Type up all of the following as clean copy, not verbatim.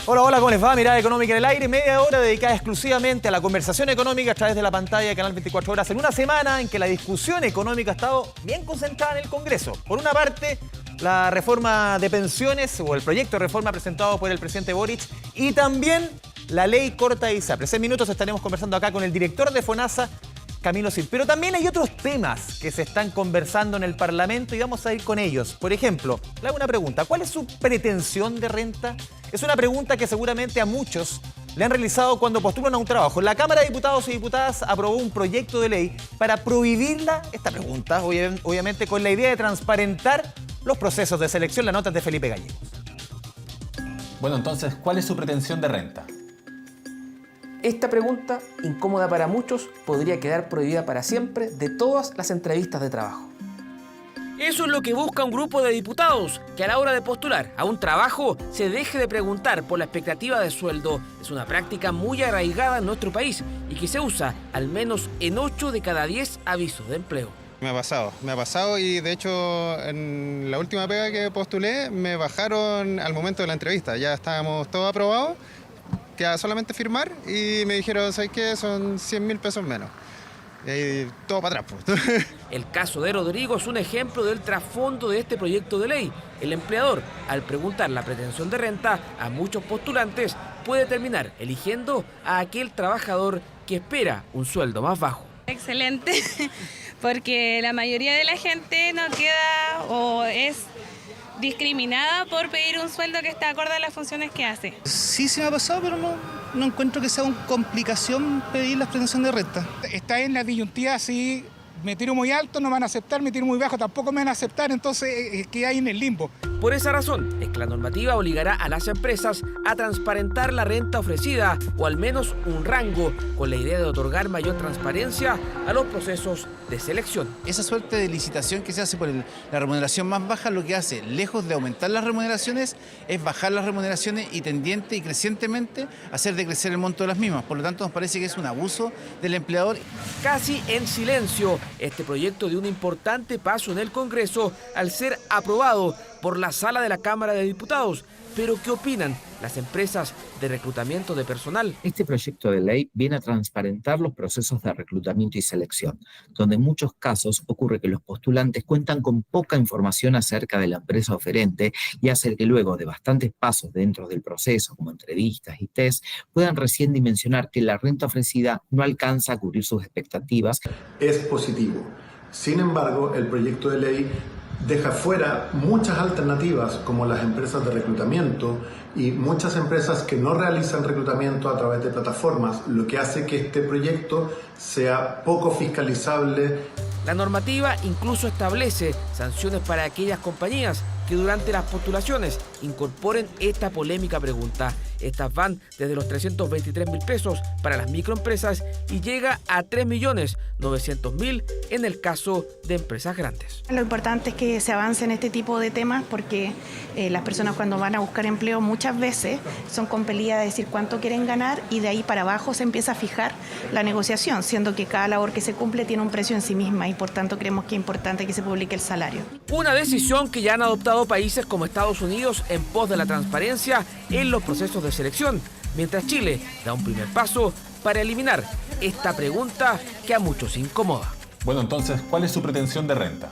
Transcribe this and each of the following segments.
Hola, hola, ¿cómo les va? Mirada Económica en el aire, media hora dedicada exclusivamente a la conversación económica a través de la pantalla de Canal 24 Horas, en una semana en que la discusión económica ha estado bien concentrada en el Congreso. Por una parte, la reforma de pensiones o el proyecto de reforma presentado por el presidente Boric y también la ley corta de ISAPRES. En minutos estaremos conversando acá con el director de FONASA, Camilo Sil. Pero también hay otros temas que se están conversando en el Parlamento y vamos a ir con ellos. Por ejemplo, le hago una pregunta. ¿Cuál es su pretensión de renta? Es una pregunta que seguramente a muchos le han realizado cuando postulan a un trabajo. La Cámara de Diputados y Diputadas aprobó un proyecto de ley para prohibirla, esta pregunta, obviamente con la idea de transparentar los procesos de selección. La nota es de Felipe Gallegos. Bueno, entonces, ¿cuál es su pretensión de renta? Esta pregunta, incómoda para muchos, podría quedar prohibida para siempre de todas las entrevistas de trabajo. Eso es lo que busca un grupo de diputados, que a la hora de postular a un trabajo se deje de preguntar por la expectativa de sueldo. Es una práctica muy arraigada en nuestro país y que se usa al menos en 8 de cada 10 avisos de empleo. Me ha pasado y de hecho en la última pega que postulé me bajaron al momento de la entrevista, ya estábamos todos aprobados, queda solamente firmar y me dijeron, ¿sabes qué? Son 100.000 pesos menos. Y todo para atrás, pues. El caso de Rodrigo es un ejemplo del trasfondo de este proyecto de ley. El empleador, al preguntar la pretensión de renta a muchos postulantes, puede terminar eligiendo a aquel trabajador que espera un sueldo más bajo. Excelente, porque la mayoría de la gente no queda o es discriminada por pedir un sueldo que está acorde a las funciones que hace. Sí, se me ha pasado, pero no encuentro que sea una complicación pedir la pretensión de renta. Está en la disyuntiva si me tiro muy alto, no me van a aceptar, me tiro muy bajo, tampoco me van a aceptar, entonces queda ahí en el limbo. Por esa razón es que la normativa obligará a las empresas a transparentar la renta ofrecida o al menos un rango, con la idea de otorgar mayor transparencia a los procesos de selección. Esa suerte de licitación que se hace por la remuneración más baja, lo que hace, lejos de aumentar las remuneraciones, es bajar las remuneraciones y tendiente y crecientemente hacer decrecer el monto de las mismas. Por lo tanto, nos parece que es un abuso del empleador. Casi en silencio, este proyecto dio un importante paso en el Congreso al ser aprobado por la sala de la Cámara de Diputados. Pero ¿qué opinan las empresas de reclutamiento de personal? Este proyecto de ley viene a transparentar los procesos de reclutamiento y selección, donde en muchos casos ocurre que los postulantes cuentan con poca información acerca de la empresa oferente y hace que luego de bastantes pasos dentro del proceso, como entrevistas y test, puedan recién dimensionar que la renta ofrecida no alcanza a cubrir sus expectativas. Es positivo. Sin embargo, el proyecto de ley deja fuera muchas alternativas como las empresas de reclutamiento y muchas empresas que no realizan reclutamiento a través de plataformas, lo que hace que este proyecto sea poco fiscalizable. La normativa incluso establece sanciones para aquellas compañías que durante las postulaciones incorporen esta polémica pregunta. Estas van desde los 323.000 pesos para las microempresas y llega a 3.900.000 en el caso de empresas grandes. Lo importante es que se avance en este tipo de temas porque las personas cuando van a buscar empleo muchas veces son compelidas a decir cuánto quieren ganar y de ahí para abajo se empieza a fijar la negociación, siendo que cada labor que se cumple tiene un precio en sí misma y por tanto creemos que es importante que se publique el salario. Una decisión que ya han adoptado países como Estados Unidos en pos de la transparencia en los procesos de selección, mientras Chile da un primer paso para eliminar esta pregunta que a muchos incomoda. Bueno, entonces, ¿cuál es su pretensión de renta?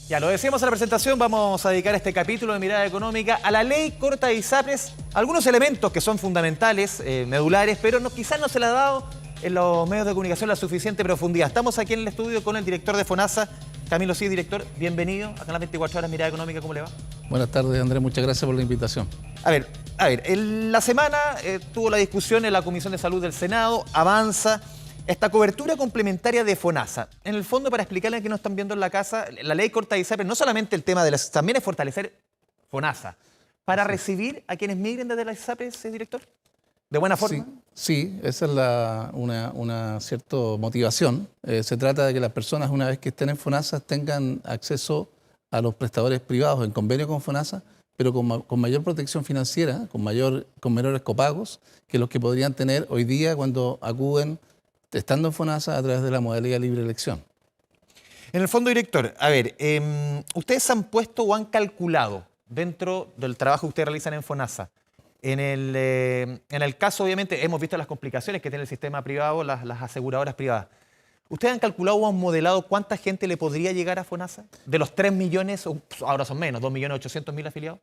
Ya lo decíamos en la presentación, vamos a dedicar este capítulo de Mirada Económica a la ley corta de ISAPRES, algunos elementos que son fundamentales, medulares, pero quizás no se le ha dado en los medios de comunicación la suficiente profundidad. Estamos aquí en el estudio con el director de FONASA, Camilo Sil, director, bienvenido a Canal 24 Horas, Mirada Económica, ¿cómo le va? Buenas tardes, Andrés, muchas gracias por la invitación. A ver, en la semana tuvo la discusión en la Comisión de Salud del Senado, avanza esta cobertura complementaria de FONASA. En el fondo, para explicarle a quienes nos están viendo en la casa, la ley corta de ISAPRES no solamente el tema de las, también es fortalecer FONASA para recibir a quienes migren desde las ISAPRES, director, de buena forma. Sí, esa es una cierta motivación. Se trata de que las personas, una vez que estén en FONASA, tengan acceso a los prestadores privados en convenio con FONASA, pero con mayor protección financiera, con menores copagos que los que podrían tener hoy día cuando acuden, estando en FONASA, a través de la modalidad libre elección. En el fondo, director, a ver, ustedes han puesto o han calculado dentro del trabajo que ustedes realizan en FONASA. En el caso, obviamente, hemos visto las complicaciones que tiene el sistema privado, las aseguradoras privadas. ¿Ustedes han calculado o han modelado cuánta gente le podría llegar a FONASA? De los 3 millones, ahora son menos, 2.800.000 afiliados.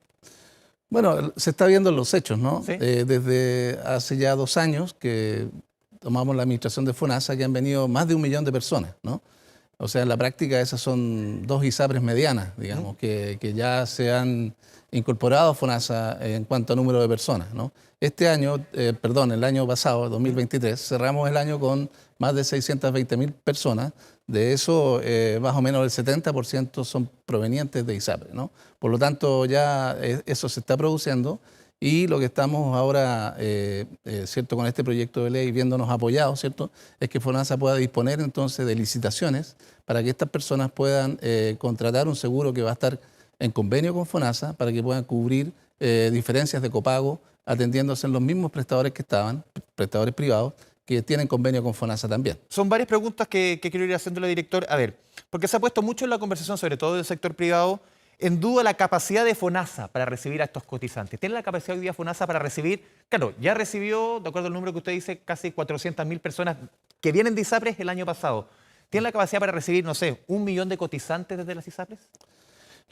Bueno, se está viendo en los hechos, ¿no? ¿Sí? Desde hace ya 2 años que tomamos la administración de FONASA, que han venido más de 1 millón de personas, ¿no? O sea, en la práctica esas son 2 ISAPRES medianas, digamos, que ya se han incorporado a FONASA en cuanto a número de personas, ¿no? Este año, el año pasado, 2023, cerramos el año con más de 620.000 personas. De eso, más o menos el 70% son provenientes de ISAPRE, ¿no? Por lo tanto, ya eso se está produciendo y lo que estamos ahora, ¿cierto?, con este proyecto de ley, viéndonos apoyados, ¿cierto?, es que FONASA pueda disponer entonces de licitaciones para que estas personas puedan contratar un seguro que va a estar en convenio con FONASA para que puedan cubrir diferencias de copago atendiéndose en los mismos prestadores que estaban, prestadores privados, que tienen convenio con FONASA también. Son varias preguntas que quiero ir haciéndole, director. A ver, porque se ha puesto mucho en la conversación, sobre todo del sector privado, en duda la capacidad de FONASA para recibir a estos cotizantes. ¿Tiene la capacidad hoy día FONASA para recibir? Claro, ya recibió, de acuerdo al número que usted dice, casi 400.000 personas que vienen de ISAPRES el año pasado. ¿Tiene la capacidad para recibir, no sé, 1 millón de cotizantes desde las ISAPRES?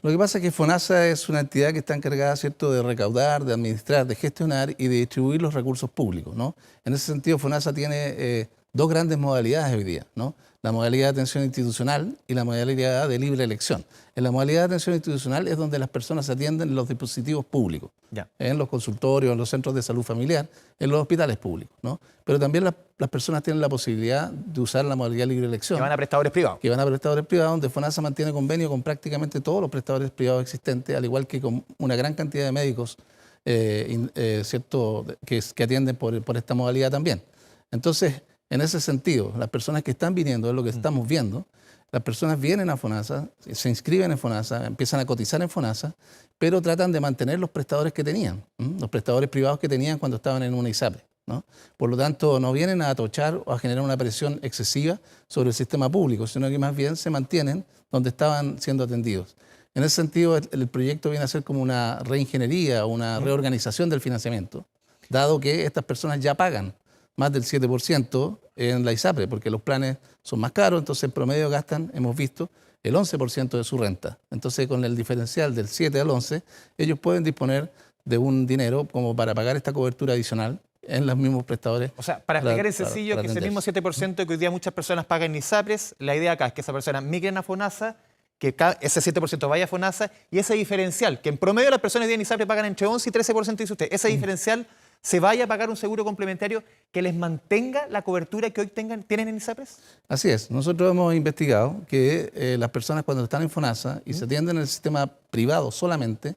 Lo que pasa es que FONASA es una entidad que está encargada, ¿cierto?, de recaudar, de administrar, de gestionar y de distribuir los recursos públicos, ¿no? En ese sentido, FONASA tiene 2 grandes modalidades hoy día, ¿no? La modalidad de atención institucional y la modalidad de libre elección. En la modalidad de atención institucional es donde las personas atienden en los dispositivos públicos, en los consultorios, en los centros de salud familiar, en los hospitales públicos, ¿no? Pero también las personas tienen la posibilidad de usar la modalidad libre elección. Que van a prestadores privados. Que van a prestadores privados, donde FONASA mantiene convenio con prácticamente todos los prestadores privados existentes, al igual que con una gran cantidad de médicos, ¿cierto?, que atienden por esta modalidad también. Entonces, en ese sentido, las personas que están viniendo, es lo que estamos viendo, las personas vienen a FONASA, se inscriben en FONASA, empiezan a cotizar en FONASA, pero tratan de mantener los prestadores que tenían, los prestadores privados que tenían cuando estaban en una ISAPRE, ¿no? Por lo tanto, no vienen a atochar o a generar una presión excesiva sobre el sistema público, sino que más bien se mantienen donde estaban siendo atendidos. En ese sentido, el proyecto viene a ser como una reingeniería, una reorganización del financiamiento, dado que estas personas ya pagan más del 7% en la ISAPRE, porque los planes son más caros, entonces en promedio gastan, hemos visto, el 11% de su renta. Entonces, con el diferencial del 7 al 11, ellos pueden disponer de un dinero como para pagar esta cobertura adicional en los mismos prestadores. O sea, para explicar en sencillo, que ese mismo 7% que hoy día muchas personas pagan en ISAPRES, la idea acá es que esas personas migren a FONASA, que ese 7% vaya a FONASA, y ese diferencial, que en promedio las personas de ISAPRES pagan entre 11 y 13%, dice usted, ese diferencial se vaya a pagar un seguro complementario que les mantenga la cobertura que hoy tienen en ISAPRES. Así es. Nosotros hemos investigado que las personas cuando están en FONASA y se atienden en el sistema privado solamente,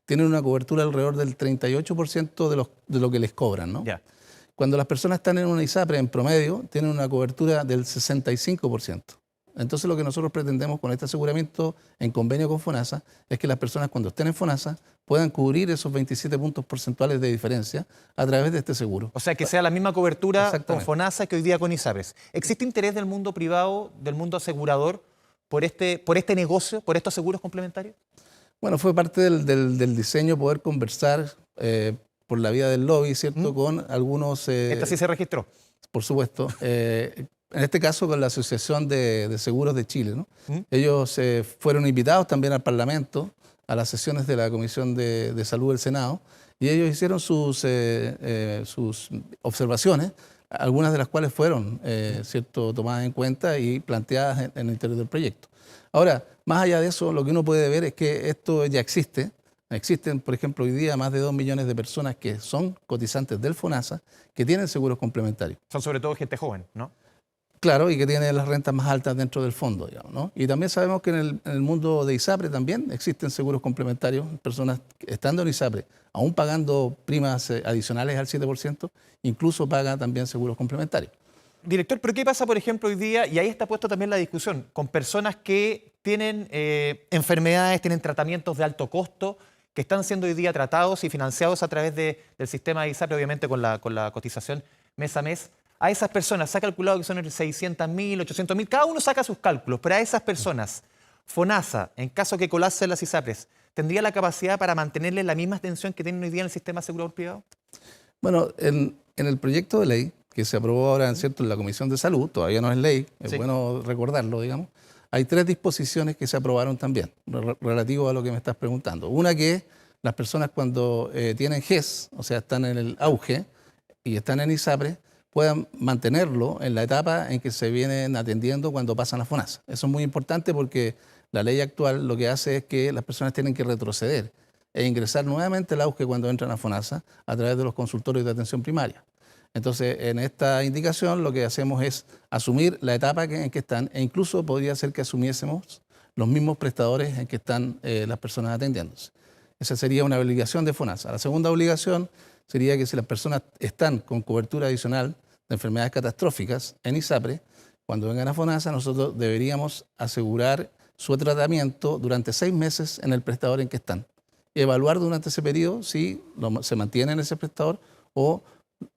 tienen una cobertura alrededor del 38% de lo que les cobran, ¿no? Ya. Cuando las personas están en una ISAPRE, en promedio, tienen una cobertura del 65%. Entonces, lo que nosotros pretendemos con este aseguramiento en convenio con FONASA es que las personas cuando estén en FONASA puedan cubrir esos 27 puntos porcentuales de diferencia a través de este seguro. O sea, que sea la misma cobertura con FONASA que hoy día con ISAPRES. ¿Existe interés del mundo privado, del mundo asegurador, por este negocio, por estos seguros complementarios? Bueno, fue parte del diseño poder conversar por la vía del lobby, ¿cierto?, con algunos... ¿Esta sí se registró? Por supuesto. En este caso con la Asociación de Seguros de Chile, ¿no? Ellos fueron invitados también al Parlamento, a las sesiones de la Comisión de Salud del Senado, y ellos hicieron sus observaciones, algunas de las cuales fueron ¿cierto?, tomadas en cuenta y planteadas en el interior del proyecto. Ahora, más allá de eso, lo que uno puede ver es que esto ya existe. Existen, por ejemplo, hoy día más de 2 millones de personas que son cotizantes del FONASA que tienen seguros complementarios. Son sobre todo gente joven, ¿no? Claro, y que tiene las rentas más altas dentro del fondo, digamos, ¿no? Y también sabemos que en el mundo de ISAPRE también existen seguros complementarios, personas estando en ISAPRE, aún pagando primas adicionales al 7%, incluso pagan también seguros complementarios. Director, pero ¿qué pasa, por ejemplo, hoy día, y ahí está puesto también la discusión, con personas que tienen enfermedades, tienen tratamientos de alto costo, que están siendo hoy día tratados y financiados a través del sistema de ISAPRE, obviamente con la cotización mes a mes? A esas personas se ha calculado que son entre 600.000, 800.000, cada uno saca sus cálculos, pero a esas personas, FONASA, en caso que colapsen las ISAPRES, tendría la capacidad para mantenerle la misma atención que tienen hoy día en el sistema asegurador privado? Bueno, en el proyecto de ley que se aprobó ahora, ¿cierto?, en la Comisión de Salud, todavía no es ley, es bueno recordarlo, digamos, hay 3 disposiciones que se aprobaron también, relativo a lo que me estás preguntando. Una que las personas cuando tienen GES, o sea, están en el auge y están en ISAPRE, puedan mantenerlo en la etapa en que se vienen atendiendo cuando pasan a FONASA. Eso es muy importante porque la ley actual lo que hace es que las personas tienen que retroceder e ingresar nuevamente al auge cuando entran a FONASA a través de los consultorios de atención primaria. Entonces, en esta indicación lo que hacemos es asumir la etapa en que están e incluso podría ser que asumiésemos los mismos prestadores en que están las personas atendiéndose. Esa sería una obligación de FONASA. La segunda obligación sería que si las personas están con cobertura adicional de enfermedades catastróficas en ISAPRE, cuando vengan a FONASA nosotros deberíamos asegurar su tratamiento durante 6 meses en el prestador en que están. Evaluar durante ese periodo si se mantiene en ese prestador o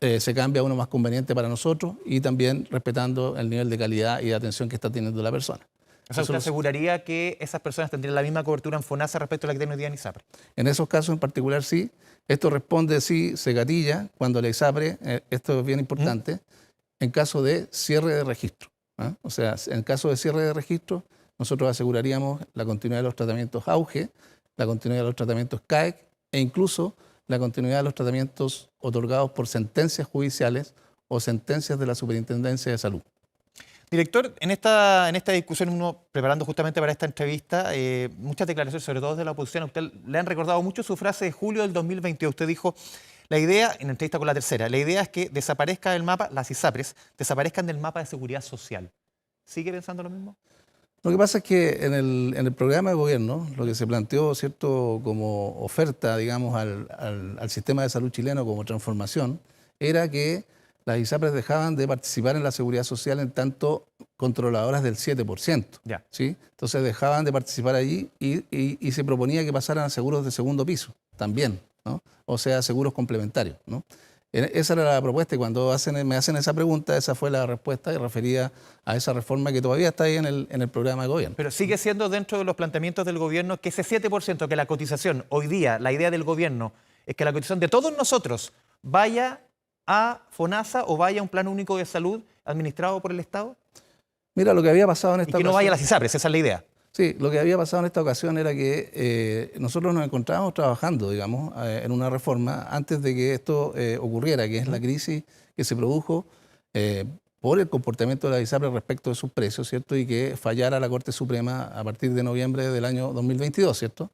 se cambia a uno más conveniente para nosotros y también respetando el nivel de calidad y de atención que está teniendo la persona. O sea, ¿usted aseguraría que esas personas tendrían la misma cobertura en FONASA respecto a la que tienen hoy día en ISAPRE? En esos casos en particular sí. Esto responde si se gatilla cuando la ISAPRE, esto es bien importante, en caso de cierre de registro. O sea, en caso de cierre de registro, nosotros aseguraríamos la continuidad de los tratamientos AUGE, la continuidad de los tratamientos CAEC e incluso la continuidad de los tratamientos otorgados por sentencias judiciales o sentencias de la Superintendencia de Salud. Director, en esta discusión, uno preparando justamente para esta entrevista, muchas declaraciones, sobre todo de la oposición, a usted le han recordado mucho su frase de julio del 2022. Usted dijo, la idea, en entrevista con La Tercera, la idea es que desaparezca del mapa, las ISAPRES, desaparezcan del mapa de seguridad social. ¿Sigue pensando lo mismo? Lo que pasa es que en el programa de gobierno, lo que se planteó, ¿cierto?, como oferta, digamos, al sistema de salud chileno como transformación, era que las ISAPRES dejaban de participar en la seguridad social en tanto controladoras del 7%. ¿Sí? Entonces dejaban de participar allí y se proponía que pasaran a seguros de segundo piso también, ¿no? O sea, seguros complementarios, ¿no? Esa era la propuesta y cuando me hacen esa pregunta, esa fue la respuesta y refería a esa reforma que todavía está ahí en el programa de gobierno. Pero sigue siendo dentro de los planteamientos del gobierno que ese 7%, que la cotización, hoy día, la idea del gobierno es que la cotización de todos nosotros vaya a FONASA o vaya a un plan único de salud administrado por el Estado. Mira, lo que había pasado en esta ocasión... Y que no vaya a las ISAPRES, esa es la idea. Sí, lo que había pasado en esta ocasión era que nosotros nos encontrábamos trabajando, digamos, en una reforma antes de que esto ocurriera, que es la crisis que se produjo por el comportamiento de la ISAPRE respecto de sus precios, ¿cierto? Y que fallara la Corte Suprema a partir de noviembre del año 2022, ¿cierto?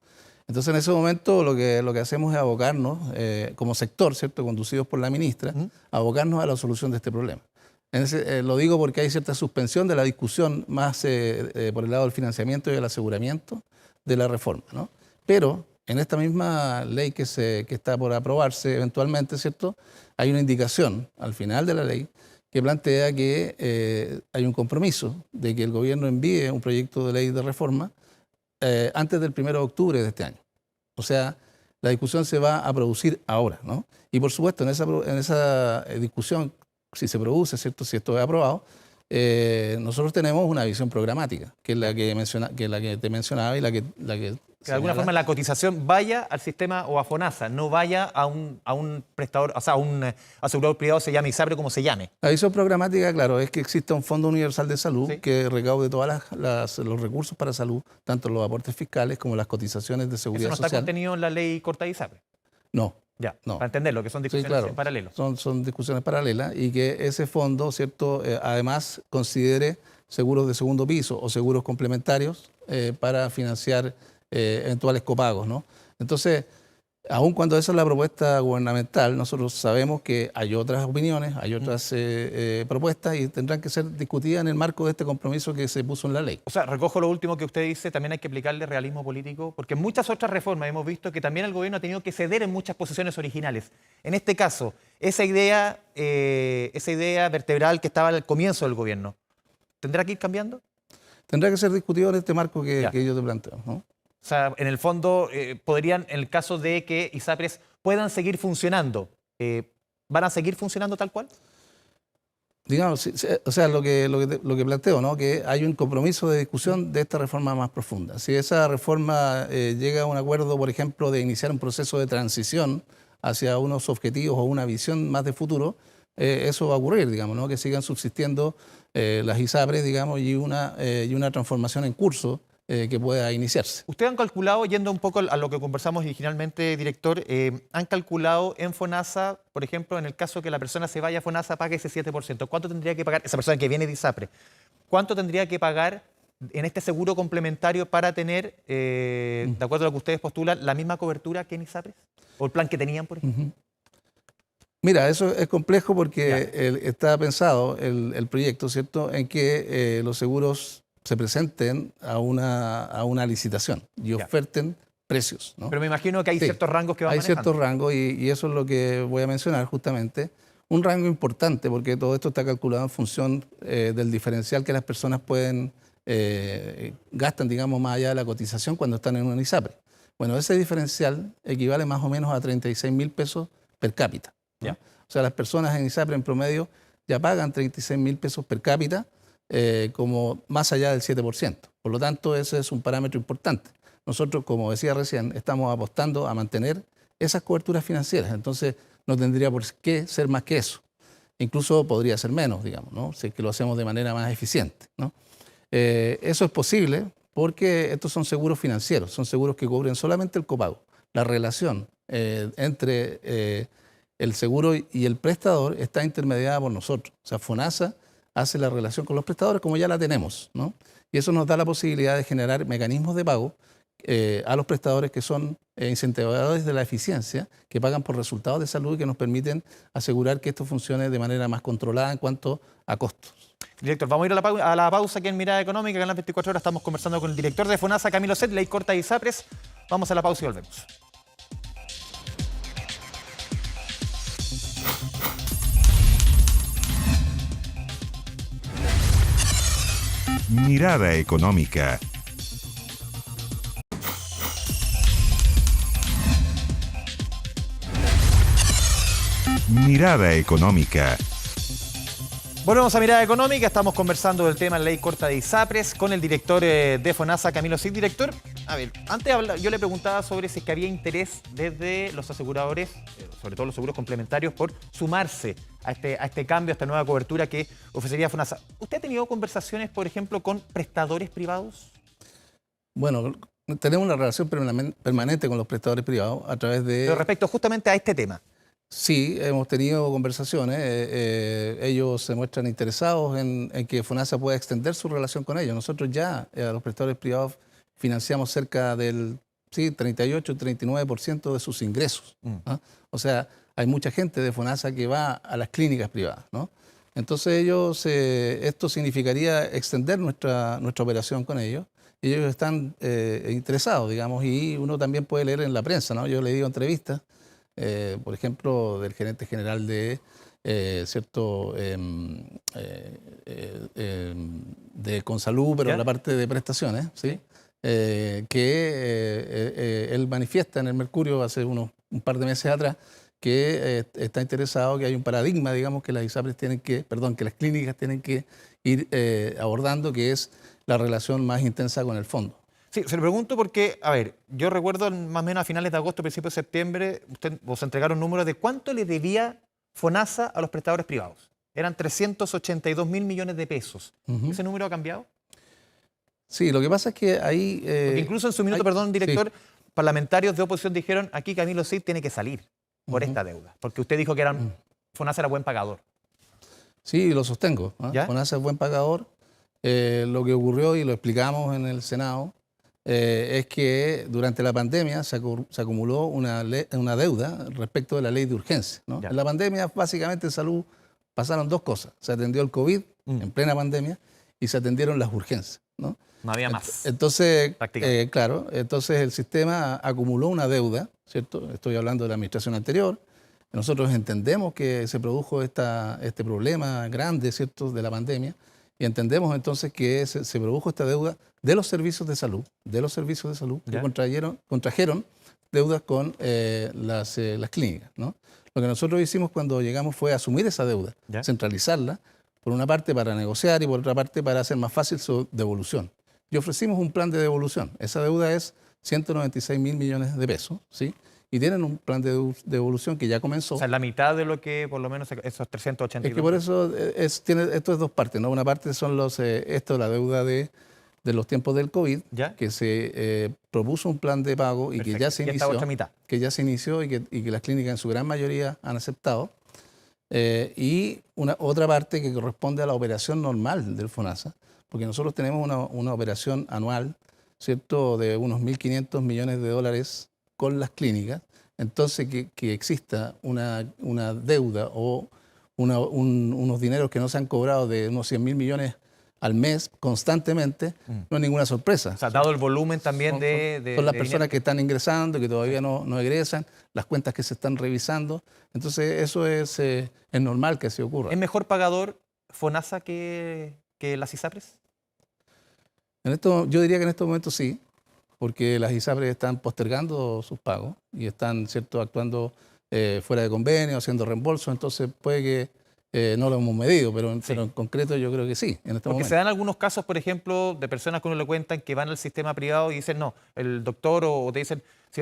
Entonces, en ese momento lo que hacemos es abocarnos, como sector, ¿cierto?, conducidos por la ministra, abocarnos a la solución de este problema. Lo digo porque hay cierta suspensión de la discusión más por el lado del financiamiento y del aseguramiento de la reforma, ¿no? Pero en esta misma ley que está por aprobarse eventualmente, ¿cierto?, hay una indicación al final de la ley que plantea que hay un compromiso de que el gobierno envíe un proyecto de ley de reforma antes del 1 de octubre de este año. O sea, la discusión se va a producir ahora, ¿no? Y por supuesto, en esa discusión, si se produce, ¿cierto?, si esto es aprobado, nosotros tenemos una visión programática, que es la que te mencionaba y la que que de alguna forma la cotización vaya al sistema o a FONASA, no vaya a un prestador, o sea, a un asegurador privado, se llame ISAPRE como se llame. La visión programática, claro, es que exista un Fondo Universal de Salud que recaude todos los recursos para salud, tanto los aportes fiscales como las cotizaciones de seguridad social. ¿Eso no está contenido en la ley corta de ISAPRE? No. Ya, no. Para entenderlo, que son discusiones paralelas. Son discusiones paralelas y que ese fondo, ¿cierto?, además considere seguros de segundo piso o seguros complementarios para financiar eventuales copagos, ¿no? Entonces, aun cuando esa es la propuesta gubernamental, nosotros sabemos que hay otras opiniones, hay otras propuestas y tendrán que ser discutidas en el marco de este compromiso que se puso en la ley. O sea, recojo lo último que usted dice, también hay que aplicarle realismo político, porque en muchas otras reformas hemos visto que también el gobierno ha tenido que ceder en muchas posiciones originales. En este caso, esa idea vertebral que estaba al comienzo del gobierno, ¿tendrá que ir cambiando? Tendrá que ser discutido en este marco que yo te planteo, ¿no? O sea, en el fondo, podrían, en el caso de que ISAPRES puedan seguir funcionando, ¿van a seguir funcionando tal cual? Digamos, o sea, lo que planteo, ¿no? Que hay un compromiso de discusión de esta reforma más profunda. Si esa reforma llega a un acuerdo, por ejemplo, de iniciar un proceso de transición hacia unos objetivos o una visión más de futuro, eso va a ocurrir, digamos, ¿no? Que sigan subsistiendo las ISAPRES, digamos, y una transformación en curso que pueda iniciarse. Ustedes han calculado, yendo un poco a lo que conversamos originalmente, director, han calculado en FONASA, por ejemplo, en el caso que la persona se vaya a FONASA, pague ese 7%. ¿Cuánto tendría que pagar esa persona que viene de ISAPRE? ¿Cuánto tendría que pagar en este seguro complementario para tener, de acuerdo a lo que ustedes postulan, la misma cobertura que en ISAPRE? ¿O el plan que tenían, por ejemplo? Mira, eso es complejo porque está pensado el proyecto, ¿cierto?, en que los seguros se presenten a una licitación y oferten precios, ¿no? Pero me imagino que hay ciertos rangos que van manejando. Hay ciertos rangos y eso es lo que voy a mencionar justamente. Un rango importante porque todo esto está calculado en función del diferencial que las personas gastan, digamos, más allá de la cotización cuando están en una ISAPRE. Bueno, ese diferencial equivale más o menos a 36.000 pesos per cápita, ¿no? O sea, las personas en ISAPRE en promedio ya pagan 36.000 pesos per cápita, como más allá del 7%. Por lo tanto, ese es un parámetro importante. Nosotros, como decía recién, estamos apostando a mantener esas coberturas financieras. Entonces, no tendría por qué ser más que eso. Incluso podría ser menos, digamos, ¿no? Si es que lo hacemos de manera más eficiente, ¿no? Eso es posible porque estos son seguros financieros, son seguros que cubren solamente el copago. La relación entre el seguro y el prestador está intermediada por nosotros. O sea, FONASA hace la relación con los prestadores como ya la tenemos, ¿no? Y eso nos da la posibilidad de generar mecanismos de pago a los prestadores que son incentivadores de la eficiencia, que pagan por resultados de salud y que nos permiten asegurar que esto funcione de manera más controlada en cuanto a costos. Director, vamos a ir a la pausa aquí en Mirada Económica, que en las 24 horas estamos conversando con el director de FONASA, Camilo Set, ley corta de ISAPRES. Vamos a la pausa y volvemos. Mirada Económica. Mirada Económica. Volvemos a Mirada Económica, estamos conversando del tema de la ley corta de ISAPRES con el director de FONASA, Camilo Cid. Director, a ver, antes yo le preguntaba sobre si es que había interés desde los aseguradores, sobre todo los seguros complementarios, por sumarse a este cambio, a esta nueva cobertura que ofrecería FONASA. ¿Usted ha tenido conversaciones, por ejemplo, con prestadores privados? Bueno, tenemos una relación permanente con los prestadores privados a través de... Pero respecto justamente a este tema. Sí, hemos tenido conversaciones. Ellos se muestran interesados en que FONASA pueda extender su relación con ellos. Nosotros ya a los prestadores privados financiamos cerca del 38-39% de sus ingresos, ¿no? O sea, hay mucha gente de FONASA que va a las clínicas privadas, ¿no? Entonces esto significaría extender nuestra operación con ellos. Y ellos están interesados, digamos, y uno también puede leer en la prensa, ¿no? Yo le digo entrevistas, por ejemplo, del gerente general de de Consalud, pero en la parte de prestaciones, ¿sí? Que él manifiesta en el Mercurio hace un par de meses atrás que está interesado, que hay un paradigma, digamos, que las ISAPRES que las clínicas tienen que ir abordando, que es la relación más intensa con el fondo. Sí, se lo pregunto porque, a ver, yo recuerdo más o menos a finales de agosto, principios de septiembre, os entregaron números de cuánto le debía FONASA a los prestadores privados. Eran 382.000 millones de pesos. ¿Ese número ha cambiado? Sí, lo que pasa es que ahí... Porque incluso en su minuto, perdón, director, parlamentarios de oposición dijeron, aquí Camilo Cid tiene que salir por esta deuda. Porque usted dijo que FONASA era buen pagador. Sí, lo sostengo, ¿no? FONASA es buen pagador. Lo que ocurrió, y lo explicamos en el Senado, es que durante la pandemia se acumuló una deuda respecto de la ley de urgencia, ¿no? En la pandemia, básicamente en salud, pasaron dos cosas. Se atendió el COVID en plena pandemia y se atendieron las urgencias, ¿no? No había más. Entonces, claro, entonces el sistema acumuló una deuda, ¿cierto? Estoy hablando de la administración anterior. Nosotros entendemos que se produjo este problema grande, ¿cierto?, de la pandemia, y entendemos entonces que se produjo esta deuda de los servicios de salud, que contrajeron deudas con las clínicas, ¿no? Lo que nosotros hicimos cuando llegamos fue asumir esa deuda, centralizarla, Por una parte para negociar y por otra parte para hacer más fácil su devolución. Y ofrecimos un plan de devolución. Esa deuda es 196.000 millones de pesos, ¿sí? Y tienen un plan de devolución que ya comenzó. O sea, la mitad de lo que, por lo menos, esos 382. Es que por eso esto es dos partes, ¿no? Una parte son la deuda de los tiempos del COVID, ¿Ya? que se propuso un plan de pago y que ya se inició. Esta otra mitad. Que ya se inició y que las clínicas en su gran mayoría han aceptado. Y otra parte que corresponde a la operación normal del FONASA, porque nosotros tenemos una operación anual, ¿cierto?, de unos 1.500 millones de dólares con las clínicas. Entonces, que exista una deuda o unos dineros que no se han cobrado de unos 100.000 millones al mes constantemente, no es ninguna sorpresa. O sea, dado el volumen también son las personas que están ingresando, que todavía no egresan, las cuentas que se están revisando. Entonces, eso es normal que así ocurra. ¿Es mejor pagador FONASA que las ISAPRES? Yo diría que en estos momentos sí, porque las ISAPRES están postergando sus pagos y están, ¿cierto?, actuando fuera de convenio, haciendo reembolsos. Entonces, puede que no lo hemos medido, pero en concreto yo creo que sí. Porque se dan algunos casos, por ejemplo, de personas que uno le cuentan que van al sistema privado y dicen, no, el doctor o te dicen, si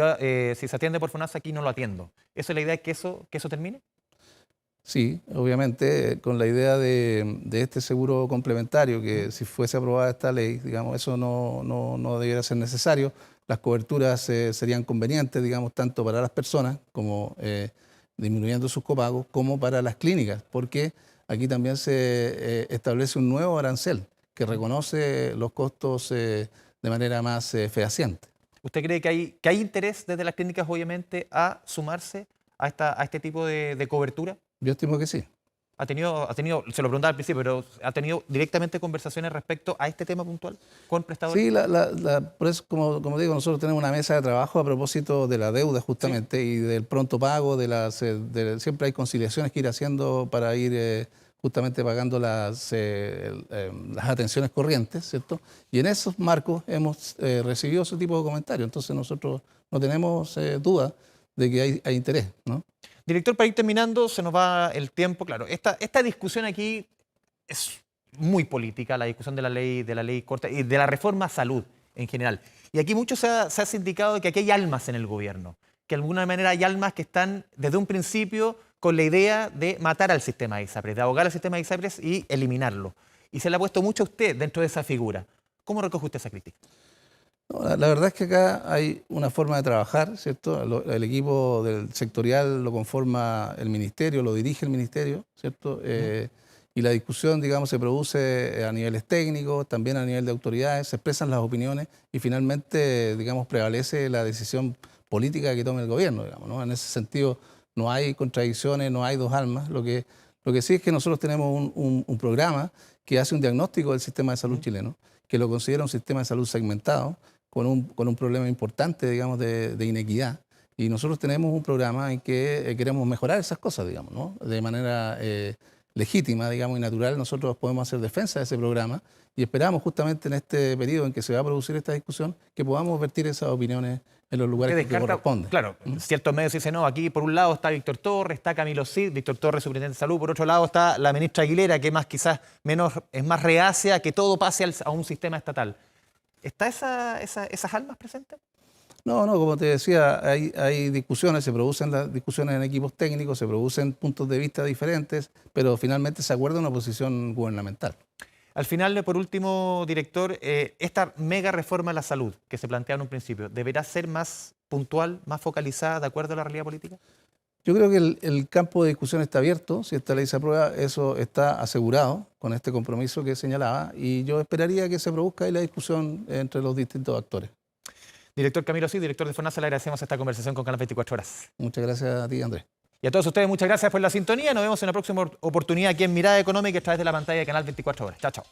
se atiende por FONASA aquí no lo atiendo. ¿Eso es la idea, que eso termine? Sí, obviamente, con la idea de este seguro complementario, que si fuese aprobada esta ley, digamos, eso no debiera ser necesario. Las coberturas serían convenientes, digamos, tanto para las personas como disminuyendo sus copagos, como para las clínicas, porque aquí también se establece un nuevo arancel que reconoce los costos de manera más fehaciente. ¿Usted cree que hay interés desde las clínicas, obviamente, a sumarse a este tipo de cobertura? Yo estimo que sí. ¿Ha tenido, se lo preguntaba al principio, pero ha tenido directamente conversaciones respecto a este tema puntual con prestadores? Sí, por eso, como digo, nosotros tenemos una mesa de trabajo a propósito de la deuda justamente, sí, y del pronto pago, siempre hay conciliaciones que ir haciendo para ir justamente pagando las atenciones corrientes, ¿cierto? Y en esos marcos hemos recibido ese tipo de comentarios. Entonces nosotros no tenemos duda de que hay interés, ¿no? Director, para ir terminando, se nos va el tiempo. Claro, esta discusión aquí es muy política, la discusión de la ley corta y de la reforma a salud en general. Y aquí mucho se ha indicado que aquí hay almas en el gobierno, que de alguna manera hay almas que están desde un principio con la idea de matar al sistema de ISAPRES, de ahogar al sistema de ISAPRES y eliminarlo. Y se le ha puesto mucho a usted dentro de esa figura. ¿Cómo recoge usted esa crítica? La verdad es que acá hay una forma de trabajar, ¿cierto? El equipo del sectorial lo conforma el ministerio, lo dirige el ministerio, ¿cierto? Y la discusión, digamos, se produce a niveles técnicos, también a nivel de autoridades, se expresan las opiniones y finalmente, digamos, prevalece la decisión política que tome el gobierno, digamos, ¿no? En ese sentido no hay contradicciones, no hay dos almas. Lo que sí es que nosotros tenemos un programa que hace un diagnóstico del sistema de salud chileno, que lo considera un sistema de salud segmentado, con un problema importante, digamos, de inequidad. Y nosotros tenemos un programa en que queremos mejorar esas cosas, digamos, ¿no? De manera legítima, digamos, y natural. Nosotros podemos hacer defensa de ese programa y esperamos justamente en este periodo en que se va a producir esta discusión que podamos vertir esas opiniones en los lugares que corresponden. Claro, ciertos medios dicen, no, aquí por un lado está Víctor Torres, está Camilo Cid, Víctor Torres, superintendente de salud, por otro lado está la ministra Aguilera, que es más reacia que todo pase a un sistema estatal. ¿Está esas almas presentes? No, como te decía, hay discusiones, se producen las discusiones en equipos técnicos, se producen puntos de vista diferentes, pero finalmente se acuerda una posición gubernamental. Al final, por último, director, esta mega reforma a la salud que se plantea en un principio, ¿deberá ser más puntual, más focalizada de acuerdo a la realidad política? Yo creo que el campo de discusión está abierto. Si esta ley se aprueba, eso está asegurado con este compromiso que señalaba, y yo esperaría que se produzca ahí la discusión entre los distintos actores. Director Camilo Cid, director de FONASA, le agradecemos esta conversación con Canal 24 Horas. Muchas gracias a ti, Andrés. Y a todos ustedes, muchas gracias por la sintonía. Nos vemos en una próxima oportunidad aquí en Mirada Económica a través de la pantalla de Canal 24 Horas. Chao, chao.